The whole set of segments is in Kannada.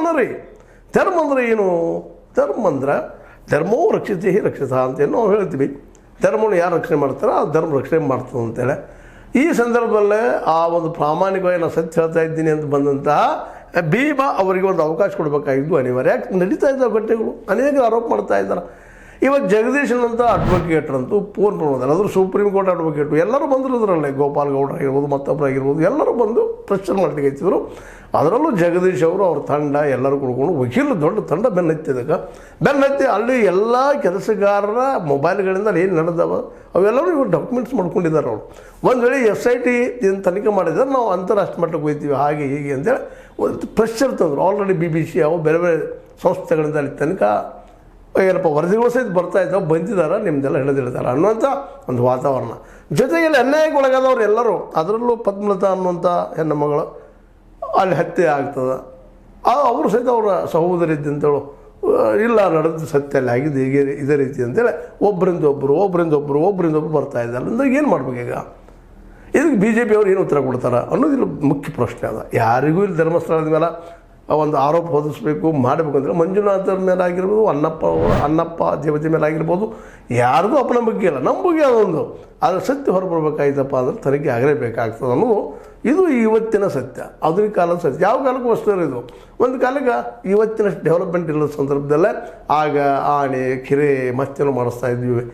ಧರ್ಮನ ರೀ. ಧರ್ಮ ಅಂದರೆ ಏನು? ಧರ್ಮ ಅಂದ್ರೆ ಧರ್ಮೋ ರಕ್ಷಿತ ರಕ್ಷಿತ ಅಂತೇಳಿ ನಾವು ಹೇಳ್ತೀವಿ. ಧರ್ಮವನ್ನು ಯಾರು ರಕ್ಷಣೆ ಮಾಡ್ತಾರೋ ಆ ಧರ್ಮ ರಕ್ಷಣೆ ಮಾಡ್ತದೆ ಅಂತೇಳಿ. ಈ ಸಂದರ್ಭದಲ್ಲೇ ಆ ಒಂದು ಪ್ರಾಮಾಣಿಕವಾಗಿ ನಾನು ಸತ್ಯ ಹೇಳ್ತಾ ಇದ್ದೀನಿ ಅಂತ ಬಂದಂತಹ ಭೀಮ ಅವರಿಗೆ ಒಂದು ಅವಕಾಶ ಕೊಡಬೇಕಾಗಿದ್ದು ಅನಿವಾರ್ಯ. ಯಾಕೆ ನಡೀತಾ ಇದ್ದಾವೆ ಘಟನೆಗಳು, ಅನೇಕ ಆರೋಪ ಮಾಡ್ತಾ ಇದ್ದಾರೆ. ಇವತ್ತು ಜಗದೀಶನಂತ ಅಡ್ವೊಕೇಟ್ರಂತೂ ಪೂರ್ಣ ಪ್ರಮಾಣದಲ್ಲಿ ಅದ್ರ ಸುಪ್ರೀಂ ಕೋರ್ಟ್ ಅಡ್ವೊಕೇಟು ಎಲ್ಲರೂ ಬಂದರು. ಅದರಲ್ಲೇ ಗೋಪಾಲ್ ಗೌಡ್ರು ಆಗಿರ್ಬೋದು, ಮತ್ತೊಬ್ಬರು ಆಗಿರ್ಬೋದು, ಎಲ್ಲರೂ ಬಂದು ಪ್ರಶ್ನೆ ಮಾಡಲಿಕ್ಕೆ ಹಚ್ಚಿದ್ರು. ಅದರಲ್ಲೂ ಜಗದೀಶ್ ಅವರು ಅವ್ರ ತಂಡ ಎಲ್ಲರೂ ಕುಡ್ಕೊಂಡು ವಕೀಲರು ದೊಡ್ಡ ತಂಡ ಬೆನ್ನತ್ತಿ ಅಲ್ಲಿ ಎಲ್ಲ ಕೆಲಸಗಾರರ ಮೊಬೈಲ್ಗಳಿಂದ ಏನು ನಡೆದವ ಅವೆಲ್ಲರೂ ಇವರು ಡಾಕ್ಯುಮೆಂಟ್ಸ್ ಮಾಡ್ಕೊಂಡಿದ್ದಾರೆ. ಅವರು ಒಂದು ವೇಳೆ SIT ತನಿಖೆ ಮಾಡಿದರೆ ನಾವು ಅಂತಾರಾಷ್ಟ್ರೀಯ ಮಟ್ಟಕ್ಕೆ ಹೋಗ್ತೀವಿ ಹಾಗೆ ಹೀಗೆ ಅಂತೇಳಿ ಒಂದು ಪ್ರೆಷರ್ ತಂದರು. ಆಲ್ರೆಡಿ BBC ಅವು ಬೇರೆ ಬೇರೆ ಸಂಸ್ಥೆಗಳಿಂದ ಅಲ್ಲಿ ತನಿಖಾ ಏನಪ್ಪ ವರದಿಗಳು ಸಹಿತ ಬರ್ತಾ ಇದ್ದಾವೆ, ಬಂದಿದ್ದಾರೆ, ನಿಮ್ಮದೆಲ್ಲ ಹಿಡಿದಿಡ್ತಾರೆ ಅನ್ನುವಂಥ ಒಂದು ವಾತಾವರಣ. ಜೊತೆಗೆ ಅನ್ಯಾಯಕ್ಕೆ ಒಳಗಾದವ್ರು ಎಲ್ಲರೂ, ಅದರಲ್ಲೂ ಪದ್ಮಲತಾ ಅನ್ನುವಂಥ ಹೆಣ್ಣು ಮಗಳು ಅಲ್ಲಿ ಹತ್ಯೆ ಆಗ್ತದೆ. ಅವರು ಸಹಿತ ಅವರ ಸಹೋದರಿ ಇದ್ದಂತೇಳು ಇಲ್ಲ ನಡೆದು ಸತ್ಯ ಅಲ್ಲಿ ಆಗಿದೆ ಹೀಗೆ ಇದೇ ರೀತಿ ಅಂತೇಳಿ ಒಬ್ಬರಿಂದ ಒಬ್ಬರು ಬರ್ತಾ ಇದ್ದಾರೆ. ಅಂದ್ರೆ ಏನು ಮಾಡ್ಬೇಕೀಗ? ಇದಕ್ಕೆ BJP ಅವ್ರು ಏನು ಉತ್ತರ ಕೊಡ್ತಾರೆ ಅನ್ನೋದಿಲ್ಲ ಮುಖ್ಯ ಪ್ರಶ್ನೆ ಅದ. ಯಾರಿಗೂ ಇಲ್ಲಿ ಧರ್ಮಸ್ಥಳದ ಮೇಲೆ ಒಂದು ಆರೋಪ ಹೊದಿಸ್ಬೇಕು ಮಾಡಬೇಕು ಅಂದರೆ ಮಂಜುನಾಥರ ಮೇಲೆ ಆಗಿರ್ಬೋದು, ಅನ್ನಪ್ಪ ದೇವತೆ ಮೇಲೆ ಆಗಿರ್ಬೋದು, ಯಾರ್ದು ಅಪನಂಬಿಕೆ ಇಲ್ಲ, ನಂಬಿಕೆ ಅದೊಂದು. ಆದರೆ ಸತ್ಯ ಹೊರಬರ್ಬೇಕಾಯ್ತಪ್ಪ ಅಂದ್ರೆ ತನಿಖೆ ಆಗಲೇಬೇಕಾಗ್ತದೆ ಅನ್ನೋದು ಇದು ಇವತ್ತಿನ ಸತ್ಯ, ಆಧುನಿಕ ಕಾಲದ ಸತ್ಯ. ಯಾವ ಕಾಲಕ್ಕೂ ಅಷ್ಟೇ ಇದು. ಒಂದು ಕಾಲಕ್ಕೆ ಇವತ್ತಿನ ಡೆವಲಪ್ಮೆಂಟ್ ಇಲ್ಲದ ಸಂದರ್ಭದಲ್ಲೇ ಆಗ ಆನೆ ಕೆರೆ ಮತ್ತೇನೋ ಮಾಡಿಸ್ತಾ ಇದ್ವಿ.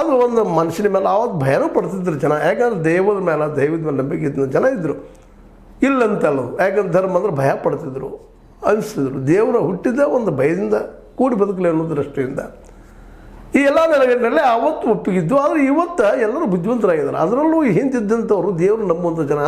ಅದು ಒಂದು ಮನುಷ್ಯನ ಮೇಲೆ ಆವತ್ತು ಭಯನೂ ಪಡ್ತಿದ್ರು ಜನ. ಯಾಕಂದ್ರೆ ದೈವದ ಮೇಲೆ ನಂಬಿಕೆ ಇದ್ದ ಜನ ಇದ್ದರು, ಇಲ್ಲಂತಲ್ಲದು. ಯಾಕಂದ್ರೆ ಧರ್ಮ ಅಂದ್ರೆ ಭಯ ಪಡ್ತಿದ್ರು, ಅನಿಸ್ತಿದ್ರು. ದೇವರ ಹುಟ್ಟಿದ ಒಂದು ಭಯದಿಂದ ಕೂಡಿ ಬದುಕಲಿ ಅನ್ನೋ ದೃಷ್ಟಿಯಿಂದ ಈ ಎಲ್ಲ ನೆಲೆಗಟ್ಟಿನಲ್ಲಿ ಆವತ್ತು ಒಪ್ಪಿಗಿದ್ದು. ಆದರೆ ಇವತ್ತು ಎಲ್ಲರೂ ಬುದ್ಧಿವಂತರಾಗಿದ್ದಾರೆ. ಅದರಲ್ಲೂ ಹಿಂದಿದ್ದಂಥವ್ರು ದೇವರು ನಂಬುವಂಥ ಜನ